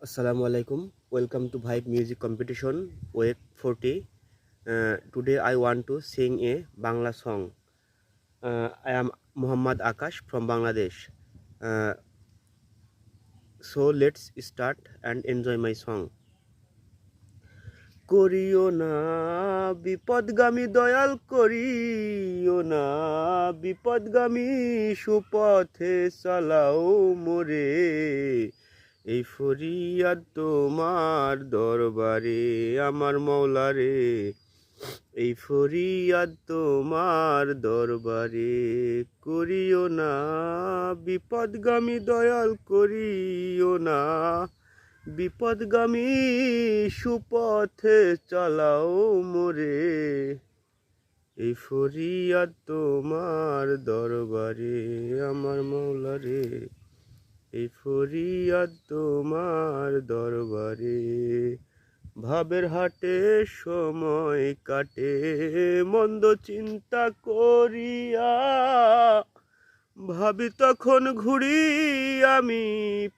Assalamu alaikum. Welcome to Vibe Music Competition Week 40. Today I want to sing a Bangla song. I am Muhammad Akash from Bangladesh. Uh, so let's start and enjoy my song. করিও না বিপদগামী দয়াল করিও না বিপদগামী সুপথে চালাও মোরে এই ফরিয়াদ তোমার দরবারে আমার মওলারে এই ফরিয়াদ তোমার দরবারে করিও না বিপদগামী দয়াল করিও না বিপদগামী সুপথে চালাও মোরে এই ফরিয়াদ তোমার দরবারে আমার মওলারে এই ফরিয়াদ তোমার দরবারে ভাবের হাটে সময় কাটে মন্দ চিন্তা করিয়া ভাবি তখন ঘুরি আমি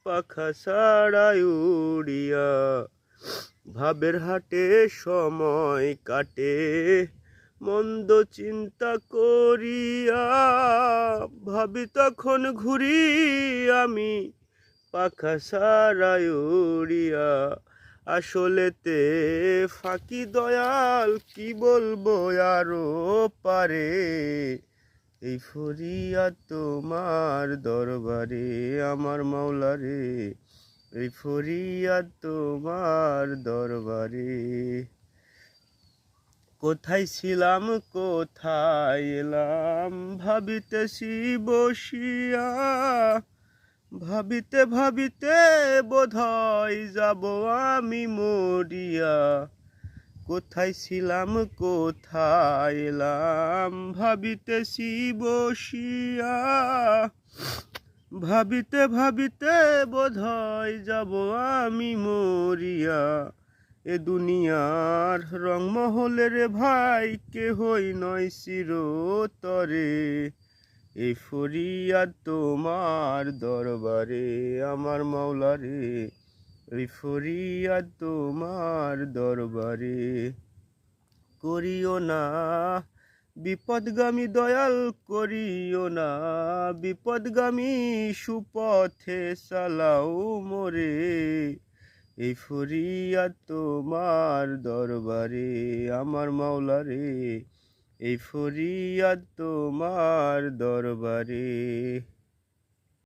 পাখা ছাড়াই উড়িয়া ভাবের হাটে সময় কাটে মন্দ চিন্তা করিয়া ভাবি তখন ঘুরি আমি পাখা ছাড়াই উড়িয়া আসলেতে ফাঁকি দয়াল কি বলবো আরো পারে এই ফরিয়াদ তোমার দরবারে আমার মওলারে এই ফরিয়াদ তোমার দরবারে কোথায় ছিলাম কোথায় এলাম ভাবিতেছি বসিয়া ভাবিতে ভাবিতে বোধহয় যাব আমি মরিয়া কোথায় ছিলাম কোথায় এলাম ভাবিতেছি বসিয়া ভাবিতে ভাবিতে বোধহয় যাব আমি মরিয়া এ দুনিয়ার রংমহলের ভাই কেহই নয় চিরতরে এই ফরিয়াদ তোমার দরবারে আমার মওলারে এই ফরিয়াদ তোমার দরবারে করিও না বিপদগামী দয়াল করিও না বিপদগামী সুপথে চালাও মোরে এই ফরিয়াদ তোমার দরবারে আমার মওলারে এই ফরিয়াদ তোমার দরবারে।